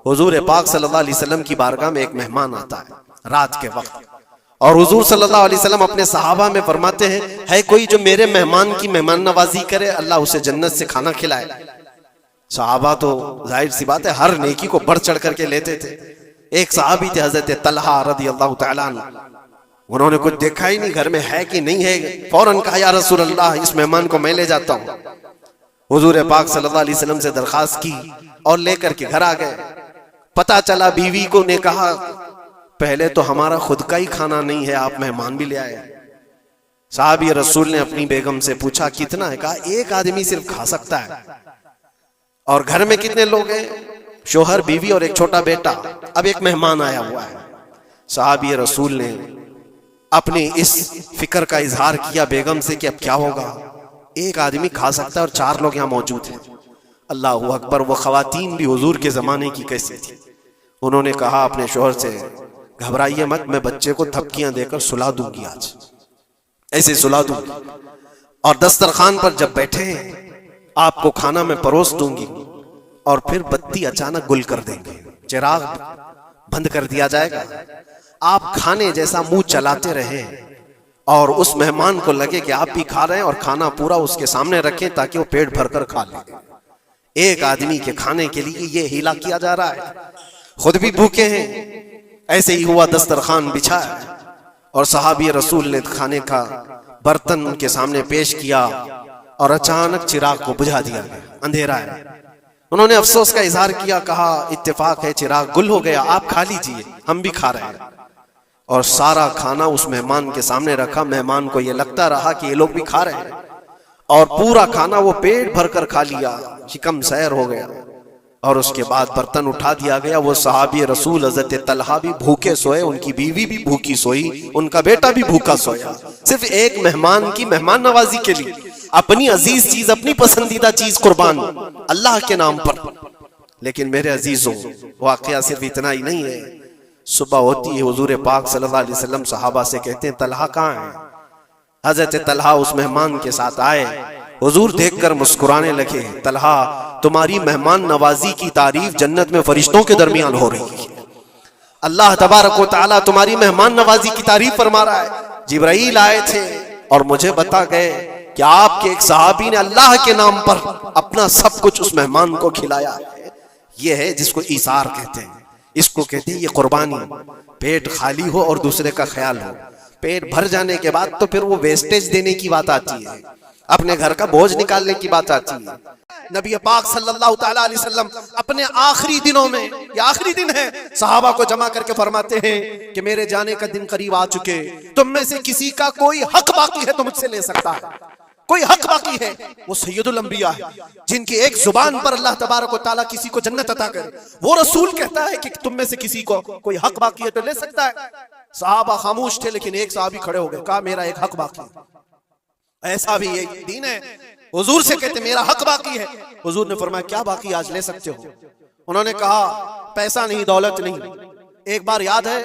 हुजूर पाक सल्लल्लाहु अलैहि वसल्लम की बारगाह में एक मेहमान आता है रात के वक्त, और हुजूर सल्लल्लाहु अलैहि वसल्लम अपने सहाबा में फरमाते हैं, है कोई जो मेरे मेहमान की मेहमान नवाजी करे, अल्लाह उसे जन्नत से खाना खिलाए। सहाबा तो जाहिर सी बात है हर नेकी को बढ़ चढ़ करके लेते थे। एक सहाबी थे हजरत तलहा रदियल्लाहु तआला अन्हु, उन्होंने कुछ देखा ही नहीं घर में है कि नहीं है, फौरन कहा या रसूल अल्लाह इस मेहमान को मैं ले जाता हूँ। हुजूर पाक सल्लल्लाहु अलैहि वसल्लम से दरखास्त की और लेकर के घर आ गए। पता चला बीवी को ने कहा पहले तो हमारा खुद का ही खाना नहीं है, आप मेहमान भी ले आए। साहबी रसूल ने अपनी बेगम से पूछा कितना है, कहा एक आदमी सिर्फ खा सकता है। और घर में कितने लोग हैं, शोहर बीवी और एक छोटा बेटा, अब एक मेहमान आया हुआ है। साहबी रसूल ने अपनी इस फिक्र का इजहार किया बेगम से कि अब क्या होगा, एक आदमी खा सकता है और 4 लोग यहाँ मौजूद हैं। अल्लाह अकबर, वो खवातीन भी हुजूर के जमाने की कैसी थी। उन्होंने कहा अपने शोहर से घबराइए मत, मैं बच्चे को थपकियां देकर सुला दूंगी, आज ऐसे सुला दूंगी, और दस्तरखान पर जब बैठे हैं आपको खाना में परोस दूंगी, और फिर बत्ती अचानक गुल कर देंगे, चिराग बंद कर दिया जाएगा, आप खाने जैसा मुंह चलाते रहे और उस मेहमान को लगे कि आप भी खा रहे हैं और खाना पूरा उसके सामने रखें ताकि वो पेट भरकर खा ले। एक आदमी के खाने के लिए ये हीला किया जा रहा है, खुद भी भूखे हैं। ऐसे ही हुआ, दस्तरखान बिछाया और सहाबी रसूल ने खाने का बर्तन उनके सामने पेश किया और अचानक चिराग को बुझा दिया गया, अंधेरा है। उन्होंने अफसोस का इजहार किया, कहा इत्तेफाक है चिराग गुल हो गया, आप खा लीजिए, हम भी खा रहे हैं। और सारा खाना उस मेहमान के सामने रखा। मेहमान को यह लगता रहा कि ये लोग भी खा रहे हैं, और पूरा खाना वो पेट भरकर खा लिया, शिकम सैर हो गया। और उसके बाद बर्तन उठा दिया गया। वो सहाबी रसूल हज़रत तलहा भी भूखे सोए, उनकी बीवी भी भूखी सोई, उनका बेटा भी भूखा सोया, सिर्फ एक मेहमान की मेहमान नवाजी के लिए अपनी अजीज चीज, अपनी पसंदीदा चीज कुर्बान अल्लाह के नाम पर। लेकिन मेरे अजीजों, वाकया सिर्फ इतना ही नहीं है। सुबह होती है, हुजूर पाक सल्लल्लाहु अलैहि वसल्लम सहाबा से कहते हैं तलहा कहाँ है। हजरत तलहा उस मेहमान के साथ आए, हुजूर देखकर मुस्कुराने लगे, तलहा तुम्हारी मेहमान नवाजी की तारीफ जन्नत में फरिश्तों के दरमियान हो रही है। अल्लाह तबारक व तआला तुम्हारी मेहमान नवाजी की तारीफ फरमा रहा है। जिब्राइल आए थे और मुझे बता गए कि आपके एक सहाबी ने अल्लाह के नाम पर अपना सब कुछ उस मेहमान को खिलाया है। यह है जिसको ईसार कहते हैं, इसको कहते हैं ये कुर्बानी। पेट खाली हो और दूसरे का ख्याल हो। पेट भर जाने के बाद तो फिर वो वेस्टेज देने की बात आती है, अपने घर का बोझ निकालने की बात आती है। नबी पाक सल्लल्लाहु तआला अलैहि वसल्लम अपने आखिरी दिनों में, ये आखिरी दिन है, सहाबा को जमा करके फरमाते हैं कि मेरे जाने का दिन करीब आ चुके, तुम में से किसी का कोई हक बाकी है तो मुझसे ले सकता है। कोई हक बाकी है, वो सैयदुल अंबिया है, जिनकी एक जुबान पर अल्लाह तबारक व तआला किसी को जन्नत अता करे। वो रसूल कहता है कि तुम में से किसी को कोई हक बाकी है तो ले सकता है। सहाबा खामोश थे, लेकिन एक सहाबी खड़े हो गए, कहा मेरा एक हक बाकी है। ऐसा भी एक दीन है। हुजूर से कहते मेरा हक बाकी है। हुजूर ने फरमाया क्या बाकी, आज ले सकते हो। उन्होंने कहा पैसा नहीं, दौलत नहीं। एक बार याद है,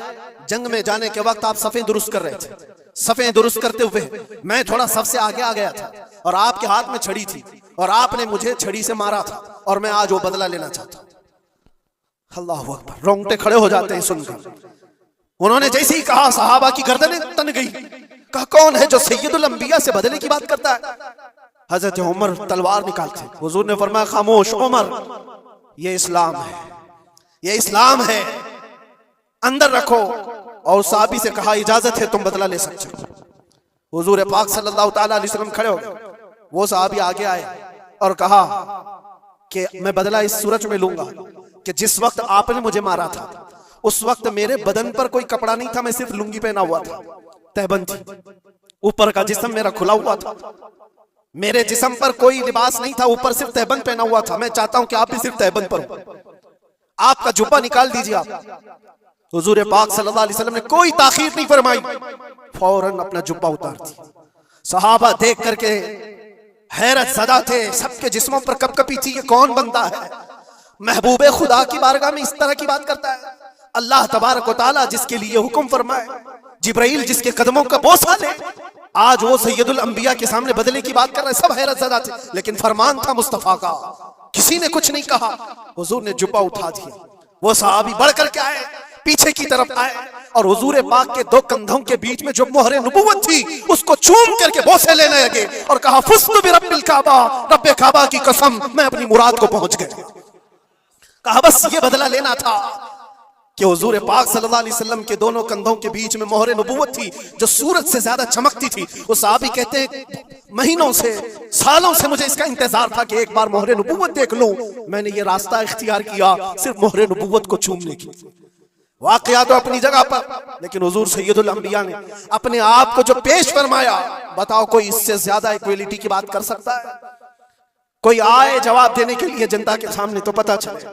जंग में जाने के वक्त आप सफ़ें दुरुस्त कर रहे थे। सफ़ें दुरुस्त करते हुए मैं थोड़ा सबसे आगे आ गया था और आपके हाथ में छड़ी थी और आपने मुझे छड़ी से मारा था और मैं आज वो बदला लेना चाहता हूं। अल्लाह अकबर, रोंगटे खड़े हो जाते हैं सुनकर। उन्होंने जैसे ही कहा, सहाबा की गर्दनें तन गई। कहा कौन है जो सैयदुल अंबिया से बदले की बात करता है। हजरत उमर तलवार निकालते। हुजूर ने फरमाया खामोश उमर, ये इस्लाम है, ये इस्लाम है, अंदर रखो। और साहबी से कहा इजाजत है, तुम बदला ले सकते हो। हुजूर पाक सल्लल्लाहु तआला अलैहि वसल्लम खड़े हो गए। वो साहबी आगे आए और कहा कि मैं बदला इस सूरज में लूंगा कि जिस वक्त आपने मुझे मारा था उस वक्त मेरे बदन पर कोई कपड़ा नहीं था, मैं सिर्फ लुंगी पहना हुआ था, तहबंद थी, ऊपर का जिस्म मेरा खुला हुआ था, मेरे जिस्म पर कोई लिबास नहीं था, ऊपर सिर्फ तहबंद पहना हुआ था। मैं चाहता हूं कि आप भी सिर्फ तहबंद पर हो, आपका जुब्बा निकाल दीजिए आप। हुजूर पाक सल्लल्लाहु अलैहि वसल्लम ने कोई ताखीर नहीं फरमाई, फौरन अपना जुब्बा उतार दिया। सहाबा देख करके हैरत ज़दा थे, सबके जिस्मों पर कपकपी थी, ये कौन बंदा है, महबूबे खुदा की बारगाह में इस तरह की बात करता है। अल्लाह तबारक व तआला जिसके लिए हुक्म फरमाए, जिब्राइल जिसके कदमों का बोसा ले, आज वो सैयदुल अंबिया के सामने बदले की बात कर रहे। सब हैरत ज़दा थे, लेकिन फरमान था मुस्तफा का, किसी ने कुछ नहीं कहा। हुजूर ने जुब्बा उठा दिया वो सहाबी बढ़ करके आए, पीछे की तरफ आए और हुजूर पाक के दो कंधों के बीच में जो मोहरे नबुव्वत थी उसको चूम करके बोसे लेने लगे और कहा फुस्तु बिरब्बिल काबा, रब्बे काबा की कसम मैं अपनी मुराद को पहुंच गया। कहा बस ये बदला लेना था कि हुजूर पाक सल्लल्लाहु अलैहि वसल्लम के दोनों कंधों के बीच में मोहरे नबुव्वत थी जो सूरज से ज्यादा चमकती थी। वो सहाबी कहते हैं महीनों से सालों से मुझे इसका इंतजार था कि एक बार मोहरे नबुव्वत देख लूं। मैंने ये रास्ता इख्तियार किया सिर्फ मोहरे नबुव्वत को चूमने की। वाकया तो अपनी जगह पर, लेकिन हुजूर सैयदुल अंबिया ने अपने आप को जो पेश फरमाया, बताओ कोई इससे ज्यादा इक्वालिटी की बात कर सकता है? कोई आए जवाब देने के लिए जनता के सामने तो पता चले।